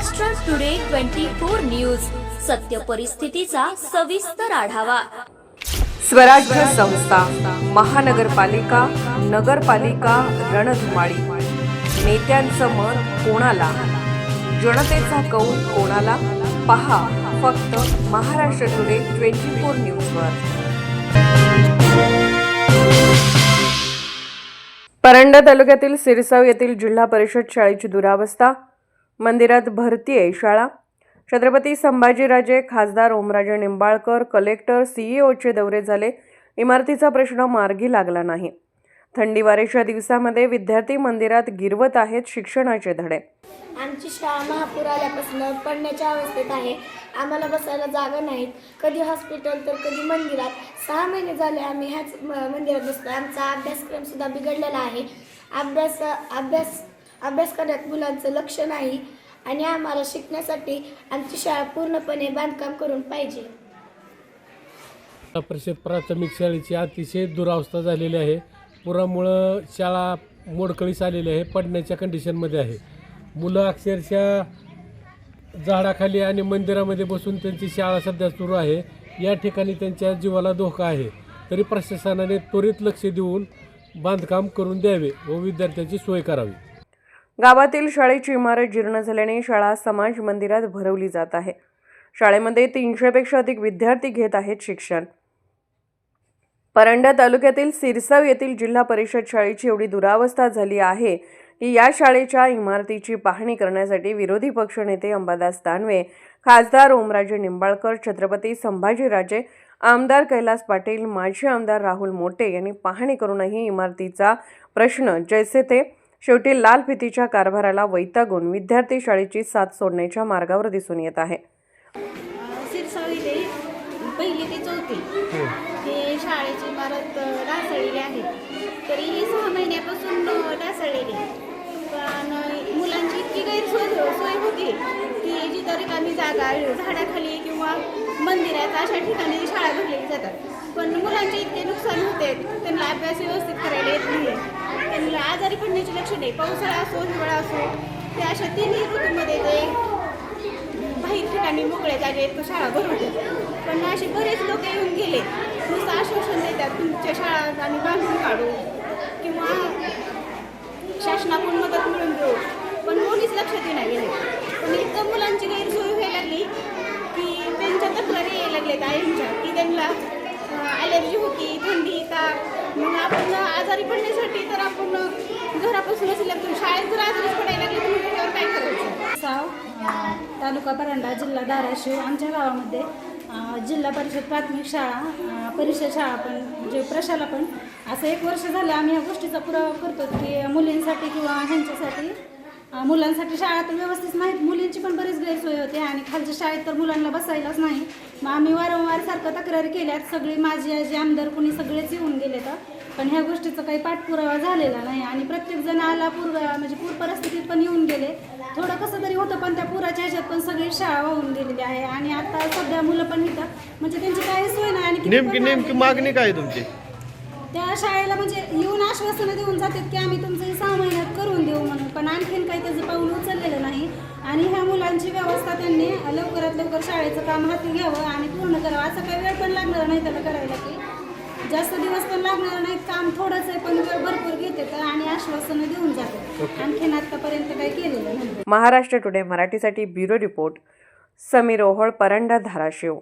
Maharashtra today 24 news, सत्य परिस्थितीचा सविस्तर आढावा। स्वराज्य संस्था, महानगरपालिका, नगरपालिका रणधुमाळी। नेत्यांचं मत कोणाला, जनतेचा कौल कोणाला? पहा फक्त महाराष्ट्र टुडे 24 न्यूजवर। परंडा तालुक्यातील सिरसाव येथील जिल्हा परिषद शाळेची दुरावस्था। मंदिरात भरती आहे शाळा। छत्रपती संभाजीराजे, खासदार ओमराजे निंबाळकर, कलेक्टर, सीईओचे दौरे झाले, इमारतीचा प्रश्न मार्गी लागला नाही। थंडी वाऱ्याच्या दिवसामध्ये विद्यार्थी मंदिरात गिरवत आहेत शिक्षणाचे धडे। आमची शाळा महापूर आल्यापासून पडण्याच्या अवस्थेत आहे। आम्हाला बसायला जागा नाहीत, कधी हॉस्पिटल तर कधी मंदिरात। 6 महिने झाले आम्ही ह्याच मंदिरात बसतो। आमचा अभ्यासक्रम सुद्धा बिघडलेला आहे। अभ्यास करण्यात मुलांचं लक्ष नाही आणि आम्हाला शिकण्यासाठी आमची शाळा पूर्णपणे बांधकाम करून पाहिजे। परिषद प्राथमिक शाळेची अतिशय दुरावस्था झालेली आहे। पुरामुळं शाळा मोडकळीस आलेली आहे, पडण्याच्या कंडिशनमध्ये आहे। मुलं अक्षरशः झाडाखाली आणि मंदिरामध्ये बसून त्यांची शाळा सध्या सुरू आहे। या ठिकाणी त्यांच्या जीवाला धोका आहे, तरी प्रशासनाने त्वरित लक्ष देऊन बांधकाम करून द्यावे व विद्यार्थ्यांची सोय करावी। गावातील शाळेची इमारत जीर्ण झाल्याने शाळा समाज मंदिरात भरवली जात आहे। शाळेमध्ये 300 पेक्षा अधिक विद्यार्थी घेत आहेत शिक्षण। परंडा तालुक्यातील सिरसाव येथील जिल्हा परिषद शाळेची एवढी दुरावस्था झाली आहे की या शाळेच्या इमारतीची पाहणी करण्यासाठी विरोधी पक्षनेते अंबादास दानवे, खासदार ओमराजे निंबाळकर, छत्रपती संभाजीराजे, आमदार कैलास पाटील, माजी आमदार राहुल मोटे यांनी पाहणी करूनही इमारतीचा प्रश्न जैसे ते शेवटी लाल फितीच्या कारभाराला वैतागून विद्यार्थी शाळेची साथ सोडण्याच्या मार्गावर दिसून येत आहे। सिरसाव इथे 1ली ते 4थी हे शाळेची इमारत ढासळलेली आहे। तरीही 6 महिन्यापासून ढासळलेली आहे। पण मुलांची इतकी गैरसोय होती की जिथं रिकामी जागा झाडाखाली किंवा मंदिरात अशा ठिकाणी शाळा भरलेली जातात। पण मुलांचे इतके नुकसान होते, त्यांना अभ्यास व्यवस्थित करायला येत नाही, त्यांना आजारी पडण्याची लक्षणे, पावसाळा असो हिवाळा असो, ते अशा 3ही ऋतूमध्ये ते बाहेर ठिकाणी मोकळ्या जागेत शाळा भरवतात। पण असे बरेच लोक येऊन गेले, नुसतं आश्वासन देतात तुमच्या शाळा आम्ही बांधून काढू किंवा शासनाकडून मदत मिळून देऊ, पण कोणीच लक्ष देणार गेले। पण इतकं मुलांची गैरसोय व्हायला लागली की त्यांच्या तक्रारी यायला लागल्यात आईंच्या की त्यांना ॲलर्जी होती, थंडी, ताप। मग आपण आजारी पडण्यासाठी तर आपण घरापासूनच लागतो, शाळेत जर आजारी पडायला लागले तर त्याच्यावर काय करायचं? साव तालुका परंडा, जिल्हा धाराशिव। आमच्या गावामध्ये जिल्हा परिषद प्राथमिक शाळा, परिषद शाळा पण जे प्रशाला पण असं 1 वर्ष झालं आम्ही या गोष्टीचा पुरावा करतो की मुलींसाठी किंवा ह्यांच्यासाठी मुलांसाठी शाळा तर व्यवस्थित नाहीत, मुलींची पण बरीच गैरसोय होते आणि खालच्या शाळेत तर मुलांना बसायलाच नाही। मग आम्ही वारंवार सारखं तक्रारी केल्यात, सगळी माझी आजी आमदार कुणी सगळेच येऊन गेले तर, पण ह्या गोष्टीचा काही पाठपुरावा झालेला नाही आणि प्रत्येकजण आला म्हणजे पूर परिस्थितीत पण येऊन गेले, थोडं कसं तरी होतं, पण त्या पुराच्या ह्याच्यात पण सगळी शाळा वाहून गेलेली आहे आणि आता सध्या मुलं पण इथं म्हणजे त्यांची काही सोय नाही। आणि नेमकी मागणी काय तुमची? त्या शाळेला म्हणजे येऊन आश्वासनं देऊन जातात की आम्ही तुमचं 6 महिन्यात करून देऊ म्हणून, पण आणखीन काही त्याचं पाऊल उचललेलं नाही। आणि ह्या मुलांची व्यवस्था त्यांनी लवकरात लवकर शाळेचं काम हाती घ्यावं आणि पूर्ण करावं। असं काही वेळ पण लागणार नाही त्याला करायला, की जास्त दिवस पण लागणार नाहीत, काम थोडंच आहे पण वेळ भरपूर घेतात आणि आश्वासनं देऊन जातात। आणखीन आतापर्यंत काही केलेलं नाही। महाराष्ट्र टुडे मराठीसाठी ब्युरो रिपोर्ट, समीर ओहोळ, परंडा, धाराशिव।